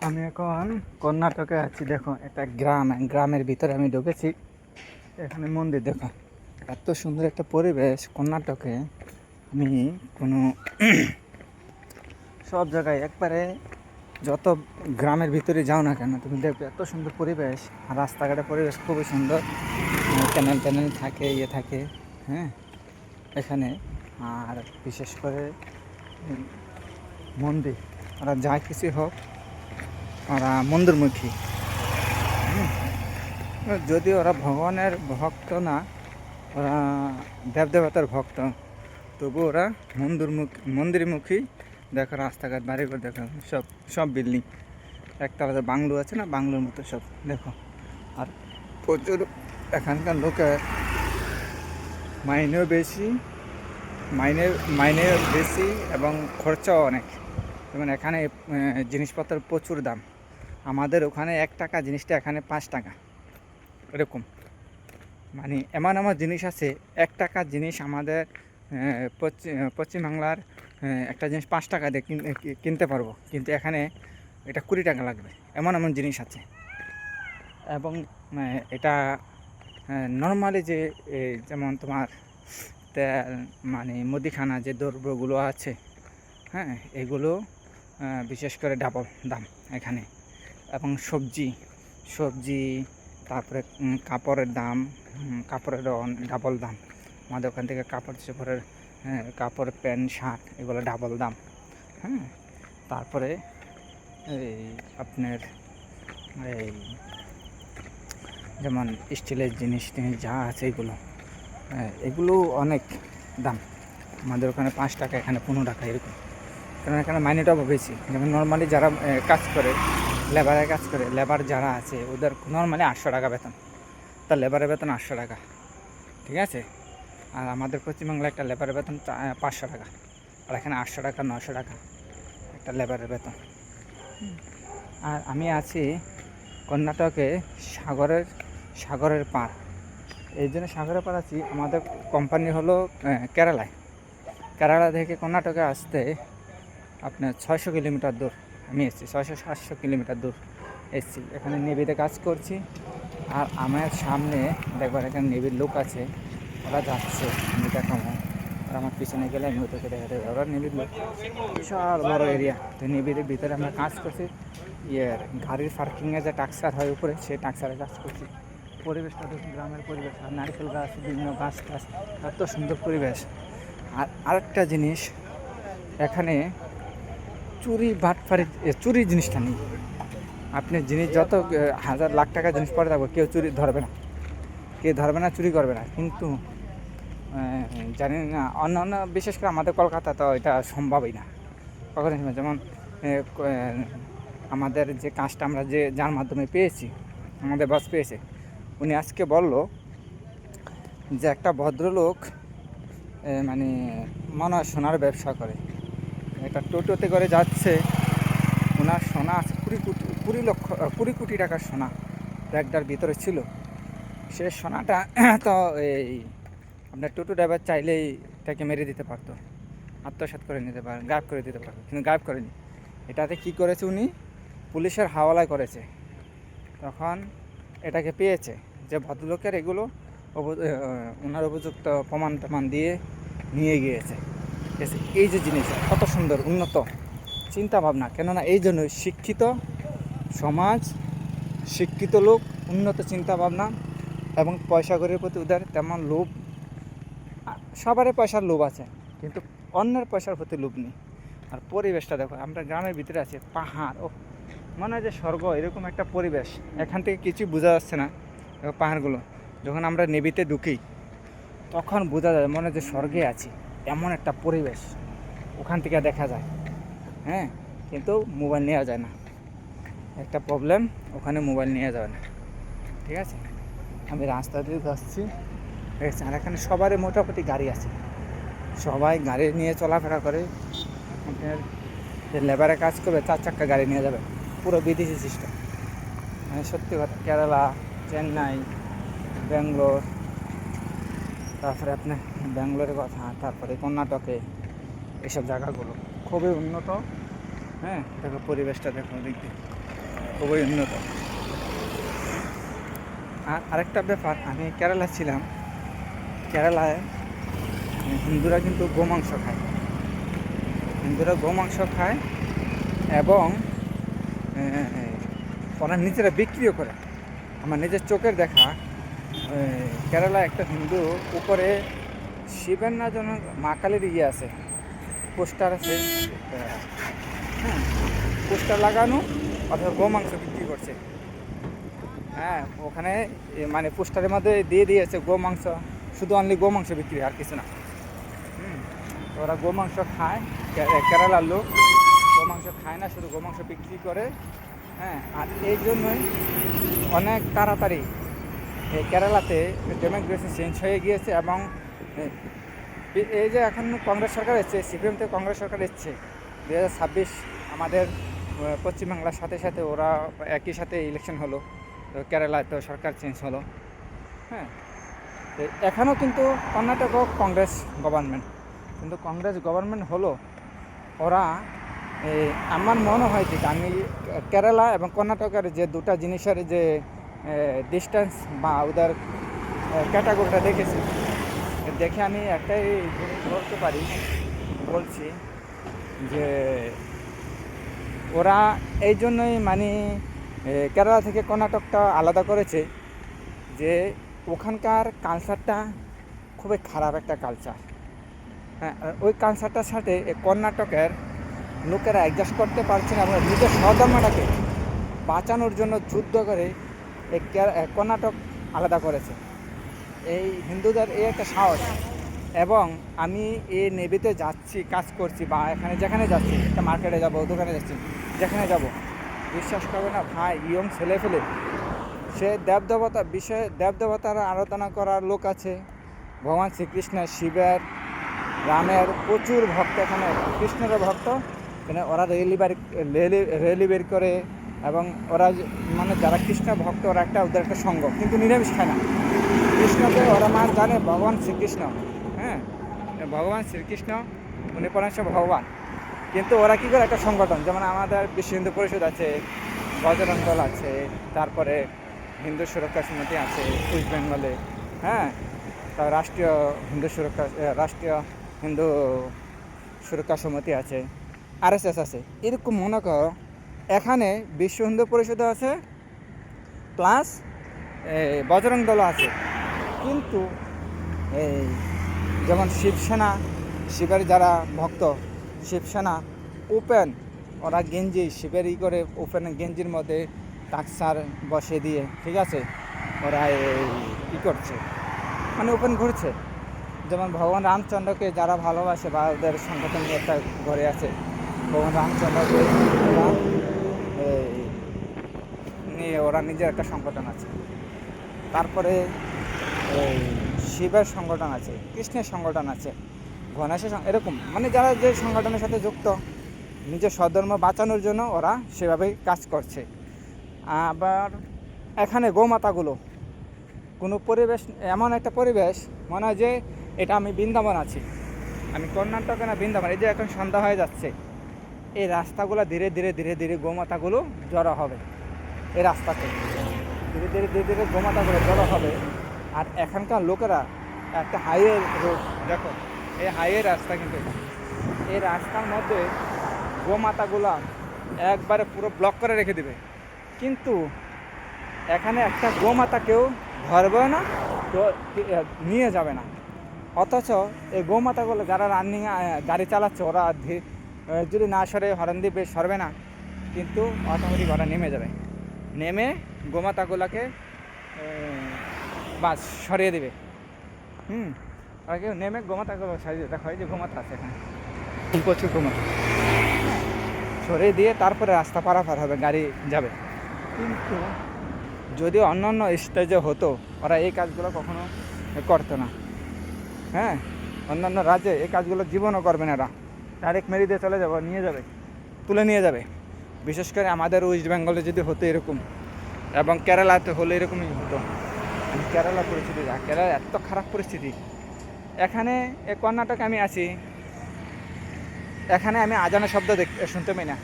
আমি এখন কর্ণাটকে আছি। দেখো একটা গ্রামের ভিতরে আমি ঢুকেছি। এখানে মন্দির দেখো, এত সুন্দর একটা পরিবেশ কর্ণাটকে। আমি কোনো সব জায়গায় একবারে যত গ্রামের ভিতরে যাও না কেন তুমি দেখবে এত সুন্দর পরিবেশ। আর রাস্তাঘাটের পরিবেশ খুবই সুন্দর, ক্যানেল ট্যানেল থাকে, থাকে। হ্যাঁ, এখানে আর বিশেষ করে মন্দির, ওরা যা কিছু হোক ওরা মন্দিরমুখী। যদিও ওরা ভগবানের ভক্ত না, ওরা দেবদেবতার ভক্ত, তবু ওরা মন্দিরমুখী। দেখো রাস্তাঘাট, বাড়িঘর দেখো, সব সব বিল্ডিং, একতলা বাংলো আছে না, বাংলোর মতো সব দেখো। আর প্রচুর এখানকার লোকের মাইনেও বেশি, মাইনে বেশি এবং খরচাও অনেক। যেমন এখানে জিনিসপত্রের প্রচুর দাম। আমাদের ওখানে 1 টাকা জিনিসটা এখানে 5 টাকা, এরকম। মানে এমন এমন জিনিস আছে, 1 টাকা জিনিস আমাদের পশ্চিমবাংলার একটা জিনিস 5 টাকা দিয়ে কিনতে পারবো, কিন্তু এখানে এটা 20 টাকা লাগবে। এমন এমন জিনিস আছে। এবং এটা নর্মালি যে যেমন তোমার তেল, মানে মুদিখানা যে দ্রব্যগুলো আছে, হ্যাঁ, এগুলো বিশেষ করে ডাবল দাম এখানে। এবং সবজি, তারপরে কাপড়ের দাম, কাপড়েরও ডাবল দাম। আমাদের ওখান থেকে কাপড় প্যান্ট শার্ট এগুলো ডাবল দাম। হ্যাঁ, তারপরে এই আপনার এই যেমন স্টিলের জিনিস যা আছে এগুলো অনেক দাম। আমাদের ওখানে 5 টাকা, এখানে 15 টাকা এরকম। কারণ এখানে মাইনেটাও বেশি। যেমন নর্মালি যারা কাজ করে, লেবার যারা আছে ওদের নর্মালি 800 টাকা বেতন। তার লেবারের বেতন 800 টাকা, ঠিক আছে। আর আমাদের পশ্চিমবাংলায় একটা লেবারের বেতন 500 টাকা, আর এখানে 800 টাকা 900 টাকা একটা লেবারের বেতন। আর আমি আছি কর্ণাটকে সাগরের পার। এই জন্য সাগরের পার আছি। আমাদের কোম্পানি হলো কেরালা থেকে কর্ণাটকে আসতে আপনার 600 কিলোমিটার দূর আমি এসেছি, 600-700 কিলোমিটার দূর এসেছি। এখানে নেভিতে কাজ করছি। আর আমার সামনে দেখবার এখানে নেভির লোক আছে, ওরা যাচ্ছে, আমি দেখাবো। আর আমার পিছনে গেলে আমি ওদেরকে দেখাতে পারবো। ওরা নেভির লোক, বিশাল বড় এরিয়া। তো নেভির ভিতরে আমরা কাজ করছি। গাড়ির পার্কিংয়ে যে টাক্সার হয় উপরে, সেই টাক্সারে কাজ করছি। পরিবেশটা দেখুন, গ্রামের পরিবেশ। আর নারকেল গাছ, বিভিন্ন গাছ টাছ, এত সুন্দর পরিবেশ। আর আরেকটা জিনিস, এখানে চুরি জিনিসটা নেই। আপনি জিনিস যত হাজার লাখ টাকা জিনিস পরে থাকবো, কেউ ধরবে না, চুরি করবে না। কিন্তু জানি না অন্য বিশেষ করে আমাদের কলকাতা তো এটা সম্ভবই না কখনো। যেমন আমাদের যে কাজটা আমরা যার মাধ্যমে পেয়েছি, আমাদের বস পেয়েছে, উনি আজকে বলল যে একটা ভদ্রলোক মানে মনে হয় সোনার ব্যবসা করে, একটা টোটোতে করে যাচ্ছে। ওনার সোনা আছে 20 কোটি টাকার সোনা ব্যাগটার ভিতরে ছিল। সে সোনাটা তো এই আপনার টোটো ড্রাইভার চাইলেই তাকে মেরে দিতে পারতো, আত্মসাৎ করে নিতে পারে, গায়েব করে দিতে পারতো, কিন্তু গায়েব করেনি। এটাতে কি করেছে, উনি পুলিশের হাওলায় করেছে। তখন এটাকে পেয়েছে যে ভদ্রলোকের এগুলো ওনার উপযুক্ত প্রমাণ দিয়ে নিয়ে গিয়েছে। ঠিক আছে, এই যে জিনিস কত সুন্দর উন্নত চিন্তা ভাবনা। কেননা এই জন্যই শিক্ষিত সমাজ, শিক্ষিত লোক, উন্নত চিন্তা ভাবনা এবং পয়সা করির প্রতি ওদের তেমন লোভ। সবারই পয়সার লোভ আছে, কিন্তু অন্যের পয়সার প্রতি লোভ নেই। আর পরিবেশটা দেখো, আমরা গ্রামের ভিতরে আছি, পাহাড়, ও মনে হয় যে স্বর্গ, এরকম একটা পরিবেশ। এখান থেকে কিছুই বোঝা যাচ্ছে না। দেখো পাহাড়গুলো, যখন আমরা নেভিতে ঢুকি তখন বোঝা যায় মনে হয় যে স্বর্গে আছি, এমন একটা পরিবেশ ওখান থেকে দেখা যায়। হ্যাঁ, কিন্তু মোবাইল নেওয়া যায় না, একটা প্রবলেম, ওখানে মোবাইল নেওয়া যাবে না। ঠিক আছে, আমি রাস্তা দিয়ে যাচ্ছি, ঠিক আছে। আর এখানে সবারই মোটামুটি গাড়ি আছে, সবাই গাড়ি নিয়ে চলাফেরা করে। আপনার যে লেবারে কাজ করবে 4 চাকা গাড়ি নিয়ে যাবে, পুরো বিদেশি সিস্টেম। মানে সত্যি কথা, কেরালা, চেন্নাই, ব্যাঙ্গালোর, তারপরে আপনার ব্যাঙ্গালোরের কথা, তারপরে কর্ণাটকে, এইসব জায়গাগুলো খুবই উন্নত। হ্যাঁ, দেখো পরিবেশটা দেখো, দিক দিয়ে খুবই উন্নত। আর আরেকটা ব্যাপার, আমি কেরালা ছিলাম, কেরালায় হিন্দুরা কিন্তু গোমাংস খায়, হিন্দুরা গোমাংস খায় এবং ওরা নিজেরা বিক্রিও করে। আমার নিজের চোখের দেখা, কেরালায় একটা হিন্দু উপরে শিবের না যেন মা কালীর ইয়ে আছে, পোস্টার আছে, হ্যাঁ, পোস্টার লাগানো, অথবা গোমাংস বিক্রি করছে। হ্যাঁ, ওখানে মানে পোস্টারের মধ্যে দিয়ে দিয়েছে গোমাংস, শুধু অনলি গোমাংস বিক্রি, আর কিছু না। ওরা গোমাংস খায়, কেরালার লোক গোমাংস খায় না, শুধু গোমাংস বিক্রি করে। হ্যাঁ, আর এই জন্যই অনেক তাড়াতাড়ি এই কেরালাতে ডেমোক্রেসি চেঞ্জ হয়ে গিয়েছে। এবং এই যে এখন কংগ্রেস সরকার এসছে, সিপিএম থেকে কংগ্রেস সরকার এসছে 2026, আমাদের পশ্চিমবাংলার সাথে সাথে ওরা একই সাথে ইলেকশন হলো, তো কেরালায় তো সরকার চেঞ্জ হলো। হ্যাঁ, এখানেও কিন্তু কর্ণাটকও কংগ্রেস গভর্নমেন্ট, কিন্তু কংগ্রেস গভর্নমেন্ট হলো, ওরা আমার মনে হয় যে আমি কেরালা এবং কর্ণাটকের যে দুটা জিনিসের যে ডিস্টেন্স বা ওদের ক্যাটাগরিটা দেখেছি, দেখে আমি একটাই জিনিস বলতে পারি, বলছি যে ওরা এই জন্যই মানে কেরালা থেকে কর্ণাটকটা আলাদা করেছে যে ওখানকার কালচারটা খুবই খারাপ একটা কালচার। হ্যাঁ, ওই কালচারটার সাথে কর্ণাটকের লোকেরা অ্যাডজাস্ট করতে পারছে না এবং নিজের স্বধর্মটাকে বাঁচানোর জন্য যুদ্ধ করে এই কর্ণাটক আলাদা করেছে। এই হিন্দুদের এই একটা সাহস। এবং আমি এই নেভিতে যাচ্ছি, কাজ করছি, বা এখানে যেখানে যাচ্ছি, একটা মার্কেটে যাব, দোকানে যাচ্ছি, যেখানে যাব, বিশ্বাস করবে না ভাই, ইয়ং ছেলে ফেলে সে দেবদেবতা বিষয়ে দেবদেবতার আরাধনা করার লোক আছে, ভগবান শ্রীকৃষ্ণের, শিবের, রামের প্রচুর ভক্ত, এখানে কৃষ্ণেরও ভক্ত। মানে ওরা রেলি বের করে, এবং ওরা মানে যারা কৃষ্ণ ভক্ত, ওরা ওদের একটা সঙ্গ, কিন্তু নিরামিষ খায় না। কৃষ্ণকে ওরা মার জানে ভগবান শ্রীকৃষ্ণ, হ্যাঁ, ভগবান শ্রীকৃষ্ণ উনি পরমেশ্বর ভগবান। কিন্তু ওরা কী করে একটা সংগঠন, যেমন আমাদের বিশ্ব হিন্দু পরিষদ আছে, বজরং দল আছে, তারপরে হিন্দু সুরক্ষা সমিতি আছে ওয়েস্ট বেঙ্গলে, হ্যাঁ, তার রাষ্ট্রীয় হিন্দু সুরক্ষা সমিতি আছে, RSS আছে। এরকম মনে করো এখানে বিশ্ব হিন্দু পরিষদ আছে, প্লাস বজরং দল আছে। কিন্তু এই যেমন শিবসেনা, শিবের যারা ভক্ত, শিবসেনা ওপেন, ওরা গেঞ্জি শিবের করে ওপেন গেঞ্জির মধ্যে টাকসার বসে দিয়ে, ঠিক আছে, ওরা কী করছে, মানে ওপেন ঘুরছে। যেমন ভগবান রামচন্দ্রকে যারা ভালোবাসে, বা ওদের সংগঠন একটা ঘরে আছে, ভগবান রামচন্দ্রকে ওরা নিয়ে ওরা নিজের একটা সংগঠন আছে। তারপরে শিবের সংগঠন আছে, কৃষ্ণের সংগঠন আছে, গণেশের, এরকম মানে যারা যে সংগঠনের সাথে যুক্ত, নিজের স্বধর্ম বাঁচানোর জন্য ওরা সেভাবেই কাজ করছে। আবার এখানে গোমাতাগুলো, কোনো পরিবেশ, এমন একটা পরিবেশ মনে হয় যে এটা আমি বৃন্দাবন আছি, আমি কর্ণাটকে না বৃন্দাবন। এই যে এখন সন্ধ্যা হয়ে যাচ্ছে, এই রাস্তাগুলো ধীরে ধীরে ধীরে ধীরে গোমাতাগুলো জড়ো হবে, এই রাস্তাতে ধীরে ধীরে ধীরে ধীরে গোমাতাগুলো জড়ো হবে। আর এখানকার লোকেরা একটা হাইওয়ে রোড, দেখো এই হাইওয়ে রাস্তা, কিন্তু এই রাস্তার মধ্যে গোমাতাগুলা একবারে পুরো ব্লক করে রেখে দেবে, কিন্তু এখানে একটা গোমাতাকেও ধরবে না, তো নিয়ে যাবে না। অথচ এই গোমাতাগুলো যারা গাড়ি চালাচ্ছে, ওরা যদি না সরে, হর্ন দিয়ে বেশ সরবে না, কিন্তু অটোমেটিক ওরা নেমে যাবে, নেমে গোমাতাগুলোকে বাস সরিয়ে দেবে। ওরা কেউ নেমে গোমাতাগুলো সরিয়ে দেবে। দেখো এই যে গোমাতা আছে এখানে, প্রচুর গোমাতা, সরিয়ে দিয়ে তারপরে রাস্তা পারাপার হবে, গাড়ি যাবে। কিন্তু যদি অন্যান্য স্টেজে হতো, ওরা এই কাজগুলো কখনো করতো না। হ্যাঁ, অন্যান্য রাজ্যে এই কাজগুলো জীবনও করবে না, এরা ডাইরেক্ট মেরে দিয়ে চলে যাবে, নিয়ে যাবে, তুলে নিয়ে যাবে। বিশেষ করে আমাদের ওয়েস্ট বেঙ্গলে যদি হতো এরকম, এবং কেরালাতে হলে এরকমই হতো। কেরালা পরিস্থিতি, কেরালা এত খারাপ পরিস্থিতি। এখানে কর্ণাটকে আমি আছি, এখানে আমি আজানের শব্দ শুনতে পাই না,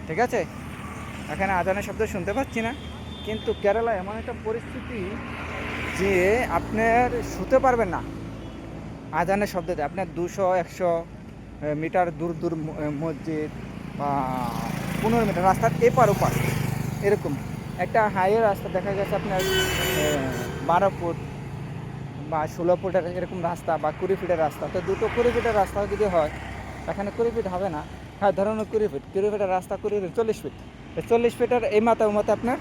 ঠিক আছে, এখানে আজানের শব্দ শুনতে পাচ্ছি না, কিন্তু কেরালা এমন একটা পরিস্থিতি যে আপনার শুতে পারবেন না আজানের শব্দতে। আপনার 200-100 মিটার দূর দূর মসজিদ বা 15 মিটার রাস্তার এপার ওপার এরকম একটা হাইওয়ে রাস্তা দেখা গেছে আপনার 12 ফুট বা 16 ফুটের এরকম রাস্তা বা 20 ফিটের রাস্তা। তো দুটো 20 ফিটের রাস্তা যদি হয়, এখানে 20 ফিট হবে না, হ্যাঁ ধরুন 20 ফিটের রাস্তা 20 ফিট 40 ফিট, 40 ফিটের এই মাথা ও মাথা আপনার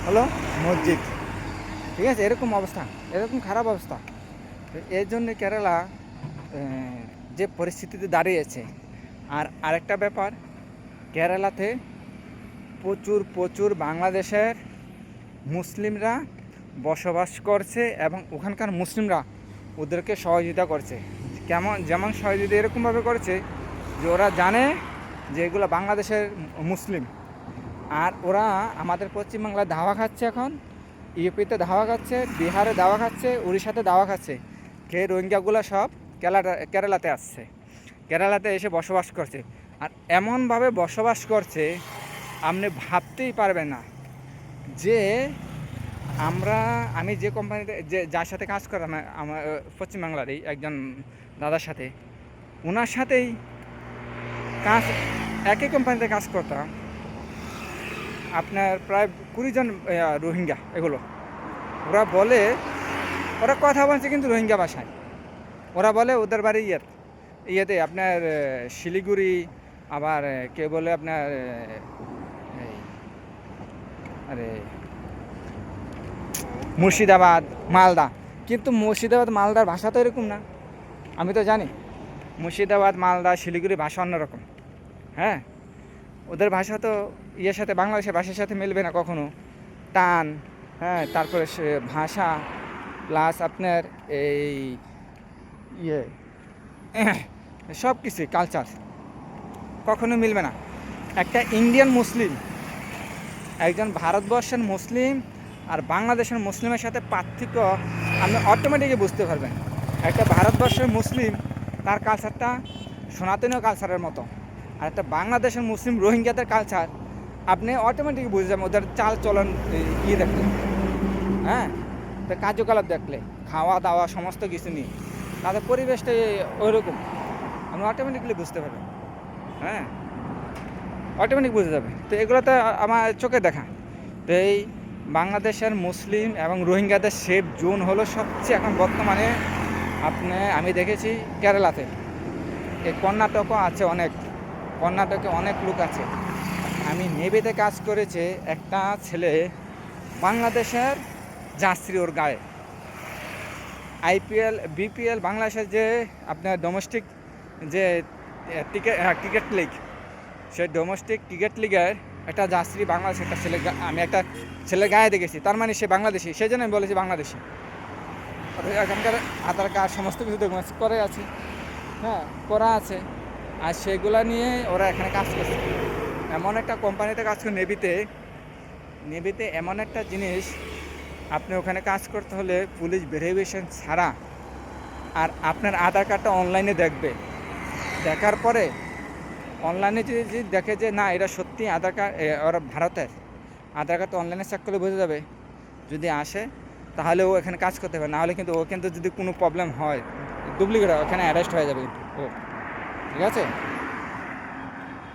হলো মসজিদ। ঠিক আছে, এরকম অবস্থা, এরকম খারাপ অবস্থা। তো এর জন্য কেরালা যে পরিস্থিতিতে দাঁড়িয়েছে। আর আরেকটা ব্যাপার, কেরালাতে প্রচুর প্রচুর বাংলাদেশের মুসলিমরা বসবাস করছে এবং ওখানকার মুসলিমরা ওদেরকে সহযোগিতা করছে। যেমন সহযোগিতা এরকমভাবে করছে যে ওরা জানে যে এগুলো বাংলাদেশের মুসলিম, আর ওরা আমাদের পশ্চিমবাংলায় ধাওয়া খাচ্ছে, এখন ইউপিতে ধাওয়া খাচ্ছে, বিহারে ধাওয়া খাচ্ছে, উড়িষ্যাতে ধাওয়া খাচ্ছে। রোহিঙ্গাগুলো সব কেরালাতে আসছে, কেরালাতে এসে বসবাস করছে। আর এমনভাবে বসবাস করছে আপনি ভাবতেই পারবেন না যে আমি যে কোম্পানিতে যার সাথে কাজ করতাম, আমার পশ্চিমবাংলারই একজন দাদার সাথে, ওনার সাথেই কাজ, একই কোম্পানিতে কাজ করতাম। আপনার প্রায় 20 জন রোহিঙ্গা, এগুলো ওরা কথা বলছে কিন্তু রোহিঙ্গা ভাষায়। ওরা বলে ওদের বাড়ি ইয়েতে আপনার শিলিগুড়ি, আবার কে বলে আপনার আরে মুর্শিদাবাদ, মালদা। কিন্তু মুর্শিদাবাদ মালদার ভাষা তো এরকম না, আমি তো জানি মুর্শিদাবাদ, মালদা, শিলিগুড়ি ভাষা অন্যরকম। হ্যাঁ, ওদের ভাষা তো ইয়ের সাথে, বাংলাদেশের ভাষার সাথে মিলবে না কখনো। টান, হ্যাঁ, তারপরে ভাষা প্লাস আপনার এই সব কিছু কালচার কখনো মিলবে না। একটা ইন্ডিয়ান মুসলিম, একজন ভারতবর্ষের মুসলিম আর বাংলাদেশের মুসলিমের সাথে পার্থক্য আপনি অটোমেটিকই বুঝতে পারবেন। একটা ভারতবর্ষের মুসলিম, তার কালচারটা সনাতনীয় কালচারের মতো, আর একটা বাংলাদেশের মুসলিম রোহিঙ্গাদের কালচার আপনি অটোমেটিক বুঝে যাবেন ওদের চাল চলন দেখলে। হ্যাঁ, তো কার্যকলাপ দেখলে, খাওয়া দাওয়া সমস্ত কিছু নিয়ে তাদের পরিবেশটা ওইরকম আপনি অটোমেটিকলি বুঝতে পারবেন। হ্যাঁ, অটোমেটিক বুঝে যাবে। তো এগুলো তো আমার চোখে দেখা। তো এই বাংলাদেশের মুসলিম এবং রোহিঙ্গাদের সেফ জোন হলো সবচেয়ে এখন বর্তমানে আমি দেখেছি কেরালাতে। এই কর্ণাটকও আছে, কর্ণাটকে অনেক লোক আছে। আমি নেভিতে কাজ করেছে, একটা ছেলে বাংলাদেশের যাত্রী, ওর গায়ে IPL BPL বাংলাদেশের যে আপনার ডোমেস্টিক যে ক্রিকেট লিগ, সেই ডোমেস্টিক ক্রিকেট লিগের একটা যাত্রী বাংলাদেশের একটা ছেলে, আমি একটা ছেলে গায়ে দেখেছি। তার মানে সে বাংলাদেশি, সেই জন্য আমি বলেছি বাংলাদেশি। এখানকার আধার কার্ড সমস্ত কিছু ডকুমেন্টস করে আছে, হ্যাঁ করা আছে। আর সেগুলো নিয়ে ওরা এখানে কাজ করছে। এমন একটা কোম্পানিতে কাজ করে, নেভিতে এমন একটা জিনিস, আপনি ওখানে কাজ করতে হলে পুলিশ ভেরিফিকেশন ছাড়া, আর আপনার আধার কার্ডটা অনলাইনে দেখবে। দেখার পরে অনলাইনে যদি দেখে যে না এটা সত্যি আধার কার্ড, ওরা ভারতের আধার কার্ড, তো অনলাইনে চেক করলে বোঝা যাবে। যদি আসে তাহলে ও এখানে কাজ করতে পারে, নাহলে কিন্তু যদি কোনো প্রবলেম হয়, ডুপ্লিকেট হয়, ওখানে অ্যারেস্ট হয়ে যাবে ও। ঠিক আছে,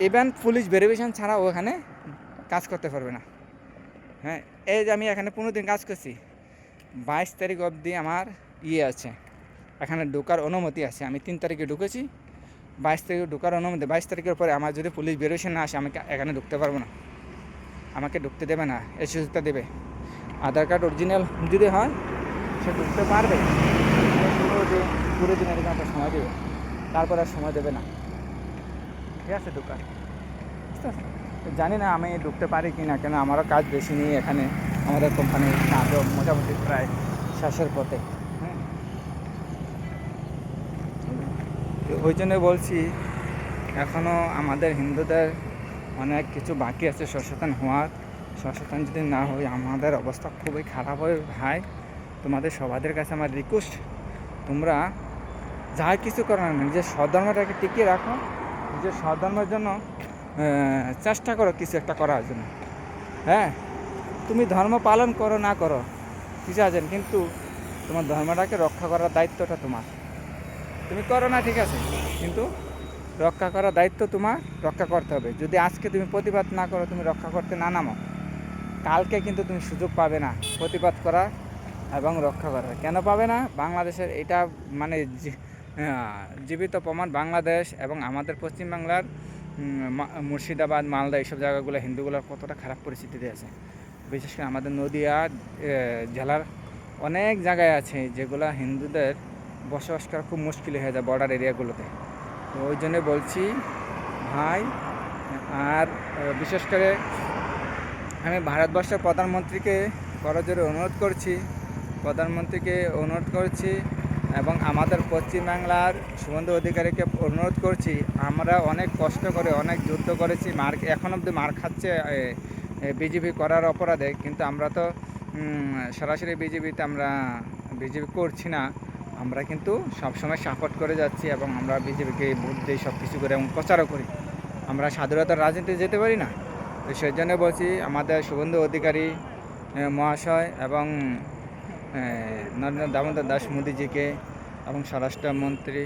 ইভেন পুলিশ ভেরিফিকেশন ছাড়া ও এখানে কাজ করতে পারবে না। হ্যাঁ, এই যে আমি এখানে 15 দিন কাজ করছি, 22 তারিখ অবধি আমার আছে, এখানে ঢোকার অনুমতি আছে। আমি 3 তারিখে ঢুকেছি, 22 তারিখে ঢোকার অনুমতি। 22 তারিখের পরে আমার যদি পুলিশ ভেরিফিকেশন না আসে, আমি এখানে ঢুকতে পারবো না, আমাকে ঢুকতে দেবে না। এই সুযোগটা দেবে, আধার কার্ড অরিজিনাল যদি হয় সে ঢুকতে পারবে। 15 দিন এরকম একটা সময় দেবে, তারপরে আর সময় দেবে না। ঠিক আছে, ঢোকার বুঝতে পারছি। জানি না আমি ঢুকতে পারি কি না, কেন আমারও কাজ বেশি নেই এখানে। আমাদের কোম্পানির কাজও মোটামুটি প্রায় শেষের পথে। হ্যাঁ, ওই জন্য বলছি এখনও আমাদের হিন্দুদের অনেক কিছু বাকি আছে সচেতন হওয়ার। সচেতন যদি না হই আমাদের অবস্থা খুবই খারাপ হয় ভাই। তোমাদের সবাদের কাছে আমার রিকোয়েস্ট, তোমরা যা কিছু করো না, নিজের স্বধর্মটাকে টিকিয়ে রাখো। নিজের স্বধর্মের জন্য চেষ্টা করো কিছু একটা করার জন্য। হ্যাঁ, তুমি ধর্ম পালন করো না করো কিছু আছেন, কিন্তু তোমার ধর্মটাকে রক্ষা করার দায়িত্বটা তোমার। তুমি করো না ঠিক আছে, কিন্তু রক্ষা করার দায়িত্ব তোমার, রক্ষা করতে হবে। যদি আজকে তুমি প্রতিবাদ না করো, তুমি রক্ষা করতে না নামো, কালকে কিন্তু তুমি সুযোগ পাবে না প্রতিবাদ করা এবং রক্ষা করার। কেন পাবে না? বাংলাদেশের এটা মানে জীবিত প্রমাণ। বাংলাদেশ এবং আমাদের পশ্চিমবাংলার মুর্শিদাবাদ, মালদা এইসব জায়গাগুলো হিন্দুগুলোর কতটা খারাপ পরিস্থিতিতে আছে। বিশেষ করে আমাদের নদিয়া জেলার অনেক জায়গায় আছে যেগুলো হিন্দুদের বসবাস করা খুব মুশকিল হয়ে যায় বর্ডার এরিয়াগুলোতে। তো ওই জন্যে বলছি ভাই, আর বিশেষ করে আমি ভারতবর্ষের প্রধানমন্ত্রীকে করজোরে অনুরোধ করছি এবং আমাদের পশ্চিমবাংলার শুভেন্দু অধিকারীকে অনুরোধ করছি। আমরা অনেক কষ্ট করে অনেক যুদ্ধ করেছি, এখন অবধি মার খাচ্ছে বিজেপি করার অপরাধে, কিন্তু আমরা তো সরাসরি বিজেপি করছি না। আমরা কিন্তু সবসময় সাপোর্ট করে যাচ্ছি এবং আমরা বিজেপিকে ভোট দিই, সব কিছু করে এবং প্রচারও করি। আমরা স্বাধীনতার রাজনীতিতে যেতে পারি না? তো সেই জন্য বলছি আমাদের শুভেন্দু অধিকারী মহাশয় এবং নরেন্দ্র দামোদর দাস মোদিজিকে এবং স্বরাষ্ট্রমন্ত্রী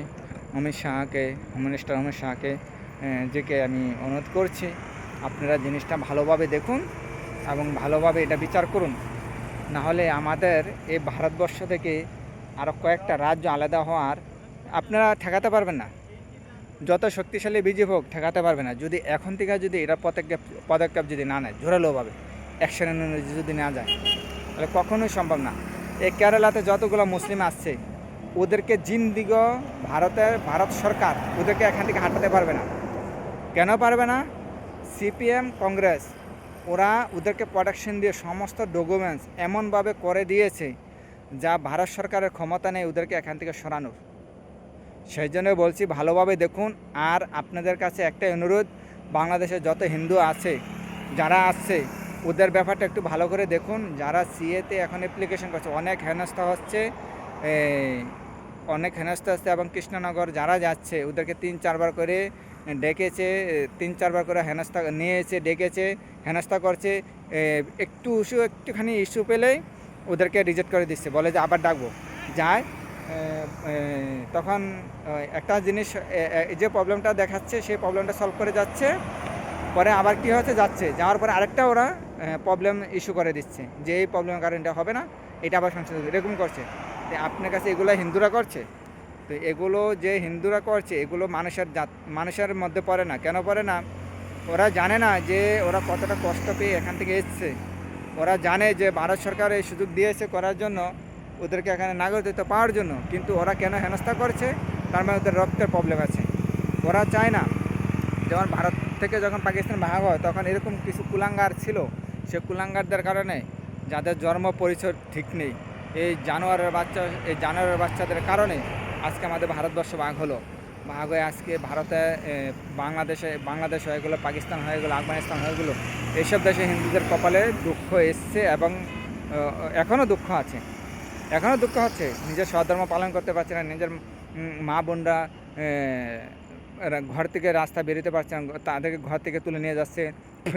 হোম মিনিস্টার অমিত শাহকে যেকে আমি অনুরোধ করছি, আপনারা জিনিসটা ভালোভাবে দেখুন এবং ভালোভাবে এটা বিচার করুন। নাহলে আমাদের এই ভারতবর্ষ থেকে আরও কয়েকটা রাজ্য আলাদা হওয়ার আপনারা ঠেকাতে পারবেন না। যত শক্তিশালী বিজেপি হোক ঠেকাতে পারবে না, যদি এখন থেকে যদি এটা পদক্ষেপ যদি না নেয়, জোরালোভাবে অ্যাকশন যদি না যায়, তাহলে কখনোই সম্ভব না। এই কেরালাতে যতগুলো মুসলিম আসছে, ওদেরকে জিন্দিগ ভারত সরকার ওদেরকে এখান থেকে হাঁটাতে পারবে না। কেন পারবে না? সিপিএম কংগ্রেস ওদেরকে প্রোটেকশন দিয়ে সমস্ত ডকুমেন্টস এমনভাবে করে দিয়েছে যা ভারত সরকারের ক্ষমতা নেই ওদেরকে এখান থেকে সরানোর। সেই জন্য বলছি ভালোভাবে দেখুন। আর আপনাদের কাছে একটাই অনুরোধ, বাংলাদেশে যত হিন্দু আছে যারা আসছে ওদের ব্যাপারটা একটু ভালো করে দেখুন। যারা সিএতে এখন অ্যাপ্লিকেশন করছে, অনেক হেনস্থা হচ্ছে এবং কৃষ্ণনগর যারা যাচ্ছে ওদেরকে 3-4 বার করে ডেকেছে, 3-4 বার করে হেনস্থা নিয়েছে, ডেকেছে, হেনস্থা করছে। একটুখানি ইস্যু পেলেই ওদেরকে রিজেক্ট করে দিচ্ছে, বলে যে আবার ডাকবো যায়। তখন একটা জিনিস যে প্রবলেমটা দেখাচ্ছে সেই প্রবলেমটা সলভ করে যাচ্ছে, পরে আবার কী হচ্ছে যাওয়ার পরে আরেকটা ওরা প্রবলেম ইস্যু করে দিচ্ছে যে এই প্রবলেমের কারণে এটা হবে না, এটা আবার সংশোধন এরকম করছে। তো আপনার কাছে এগুলো হিন্দুরা করছে, তো এগুলো যে হিন্দুরা করছে এগুলো মানুষের মধ্যে পড়ে না। কেন পড়ে না? ওরা জানে না যে ওরা কতটা কষ্ট পেয়ে এখান থেকে এসছে। ওরা জানে যে ভারত সরকার এই সুযোগ দিয়েছে করার জন্য, ওদেরকে এখানে নাগরিকত্ব পাওয়ার জন্য, কিন্তু ওরা কেন হেনস্থা করছে? তার মানে ওদের রক্তের প্রবলেম আছে। ওরা চায় না। যেমন ভারত থেকে যখন পাকিস্তান ভাগ হয় তখন এরকম কিছু কুলাঙ্গার ছিল, সে কুলাঙ্গারদের কারণে যাদের জন্ম পরিচয় ঠিক নেই, এই জানোয়ারের বাচ্চাদের কারণে আজকে আমাদের ভারতবর্ষ ভাগ হয়ে আজকে ভারতে বাংলাদেশ হয়ে গেলো, পাকিস্তান হয়ে গেলো, আফগানিস্তান হয়ে গেলো। এইসব দেশে হিন্দুদের কপালে দুঃখ এসছে এবং এখনও দুঃখ হচ্ছে। নিজের স্বধর্ম পালন করতে পারছে না, নিজের মা বোনরা ঘর থেকে রাস্তা বেরোতে পারছে না, তাদেরকে ঘর থেকে তুলে নিয়ে যাচ্ছে,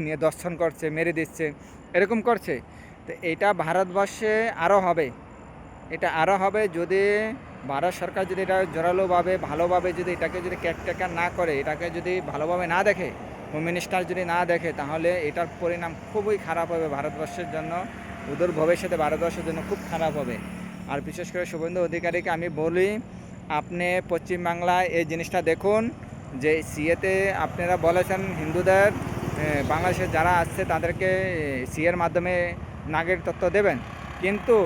নিয়ে দর্শন করছে, মেরে দিচ্ছে, এরকম করছে। তো এটা ভারতবর্ষে আরও হবে যদি ভারত সরকার যদি এটা জোরালোভাবে ভালোভাবে যদি এটাকে যদি কেয়ারটেকার না করে, এটাকে যদি ভালোভাবে না দেখে, হোম মিনিস্টার যদি না দেখে, তাহলে এটার পরিণাম খুবই খারাপ হবে ভারতবর্ষের জন্য, ওদের ভবিষ্যতে ভারতবর্ষের জন্য খুব খারাপ হবে। আর বিশেষ করে শুভেন্দু অধিকারীকে আমি বলি, আপনি পশ্চিমবাংলায় এই জিনিসটা দেখুন যে সিএতে আপনারা বলেছেন হিন্দুদের বাংলাদেশে যারা আসছে তাদেরকে সিএর মাধ্যমে নাগরিকত্ব দেবেন, কিন্তু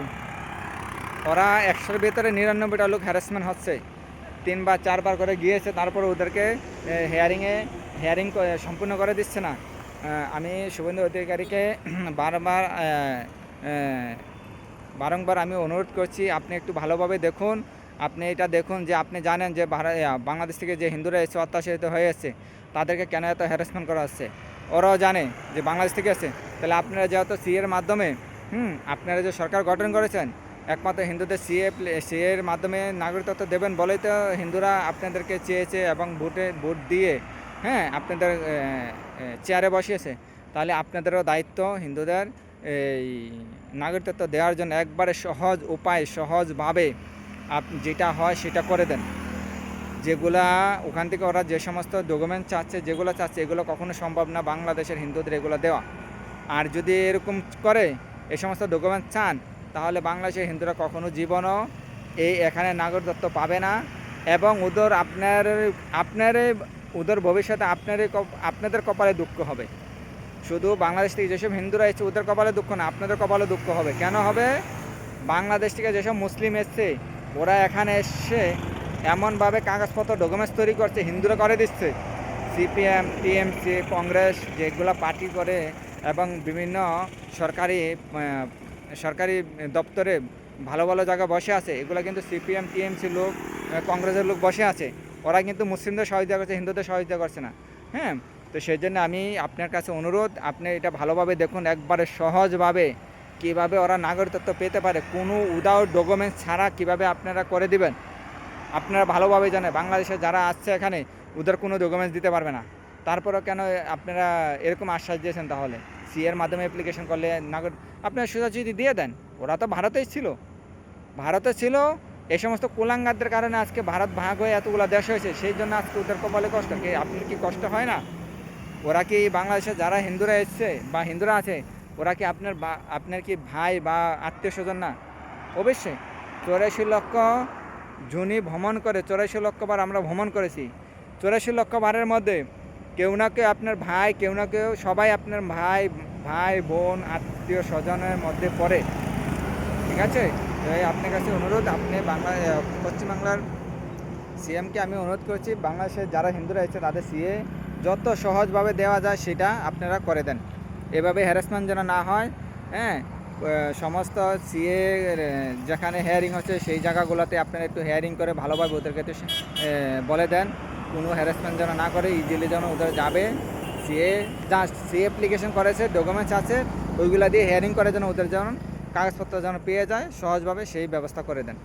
ওরা 100-র ভিতরে 99টা লোক হ্যারাসমেন্ট হচ্ছে। 3 বা 4 বার করে গিয়েছে, তারপরে ওদেরকে হেয়ারিং সম্পূর্ণ করে দিচ্ছে না। আমি শুভেন্দু অধিকারীকে বারংবার আমি অনুরোধ করছি, আপনি একটু ভালোভাবে দেখুন। আপনি এটা দেখুন যে আপনি জানেন যে বাংলাদেশ থেকে যে হিন্দুরা এসে অত্যাচারিত হয়ে এসছে তাদেরকে কেন এত হ্যারাসমেন্ট করা হচ্ছে। ওরাও জানে যে বাংলাদেশ থেকে এসে, তাহলে আপনারা যেহেতু সিএর মাধ্যমে আপনারা যে সরকার গঠন করেছেন, একমাত্র হিন্দুদের সিএর মাধ্যমে নাগরিকত্ব দেবেন বলেই তো হিন্দুরা আপনাদেরকে চেয়েছে এবং ভোট দিয়ে হ্যাঁ আপনাদের চেয়ারে বসিয়েছে, তাহলে আপনাদেরও দায়িত্ব হিন্দুদের এই নাগরিকত্ব দেওয়ার জন্য একবারে সহজ উপায়, সহজভাবে যেটা হয় সেটা করে দেন। যেগুলা ওখান থেকে ওরা যে সমস্ত ডকুমেন্ট চাচ্ছে, যেগুলো চাচ্ছে, এগুলো কখনো সম্ভব না বাংলাদেশের হিন্দুদের এগুলো দেওয়া। আর যদি এরকম করে এই সমস্ত ডকুমেন্ট চান, তাহলে বাংলাদেশের হিন্দুরা কখনো জীবনও এখানে নাগরিকত্ব পাবে না, এবং ওদের ভবিষ্যতে আপনাদের কপালে দুঃখ হবে। শুধু বাংলাদেশ থেকে যেসব হিন্দুরা এসছে ওদের কপালে দুঃখ না, আপনাদের কপালে দুঃখ হবে। কেন হবে? বাংলাদেশ থেকে যেসব মুসলিম এসছে ওরা এখানে এসছে এমনভাবে কাগজপত্র ডকুমেন্টস তৈরি করছে, হিন্দুরা করে দিচ্ছে। সিপিএম, টিএমসি, কংগ্রেস যেগুলো পার্টি করে এবং বিভিন্ন সরকারি সরকারি দপ্তরে ভালো ভালো জায়গায় বসে আছে, এগুলো কিন্তু সিপিএম, টিএমসি লোক, কংগ্রেসের লোক বসে আছে। ওরা কিন্তু মুসলিমদের সহযোগিতা করছে, হিন্দুদের সহযোগিতা করছে না। হ্যাঁ, তো সেই জন্য আমি আপনার কাছে অনুরোধ, আপনি এটা ভালোভাবে দেখুন, একবারে সহজভাবে কীভাবে ওরা নাগরিকত্ব পেতে পারে, কোনো উইদাউট ডকুমেন্টস ছাড়া কীভাবে আপনারা করে দিবেন। আপনারা ভালোভাবে জানেন বাংলাদেশে যারা আসছে এখানে ওদের কোনো ডকুমেন্টস দিতে পারবে না। তারপরেও কেন আপনারা এরকম আশ্বাস দিয়েছেন? তাহলে সিএর মাধ্যমে অ্যাপ্লিকেশন করলে আপনারা সোজাসুজি দিয়ে দেন। ওরা তো ভারতেই ছিল, এই সমস্ত কুলাঙ্গারদের কারণে আজকে ভারত ভাগ হয়ে এতগুলো দেশ হয়েছে। সেই জন্য আজকে ওদের কপালে কষ্ট। আপনার কি কষ্ট হয় না? ওরা কি বাংলাদেশে যারা হিন্দুরা এসছে বা হিন্দুরা আছে, ওরা কি আপনার কি ভাই বা আত্মীয় স্বজন না? অবশ্যই। 84 লক্ষ জুনি ভ্রমণ করে, 84 লক্ষ বার আমরা ভ্রমণ করেছি। 84 লক্ষ বারের মধ্যে কেউ না কেউ আপনার ভাই, কেউ না কেউ সবাই আপনার ভাই বোন আত্মীয় স্বজনের মধ্যে পড়ে। ঠিক আছে? আপনার কাছে অনুরোধ, আপনি পশ্চিমবাংলার সিএমকে আমি অনুরোধ করছি, বাংলাদেশের যারা হিন্দুরা এসেছে তাদের সিএ যত সহজভাবে দেওয়া যায় সেটা আপনারা করে দেন। এভাবে হ্যারাসমেন্ট যেন না হয়। হ্যাঁ, সমস্ত সিএ যেখানে হেয়ারিং হচ্ছে সেই জায়গাগুলোতে আপনারা একটু হেয়ারিং করে ভালোভাবে ওদেরকে একটু বলে দেন, কোনো হ্যারাসমেন্ট যেন না করে, ইজিলি যেন ওদের যাবে। সিএ অ্যাপ্লিকেশন করেছে, ডকুমেন্টস আছে, ওইগুলো দিয়ে হেয়ারিং করে যেন ওদের যেন কাগজপত্র যেন পেয়ে যায় সহজভাবে, সেই ব্যবস্থা করে দেন।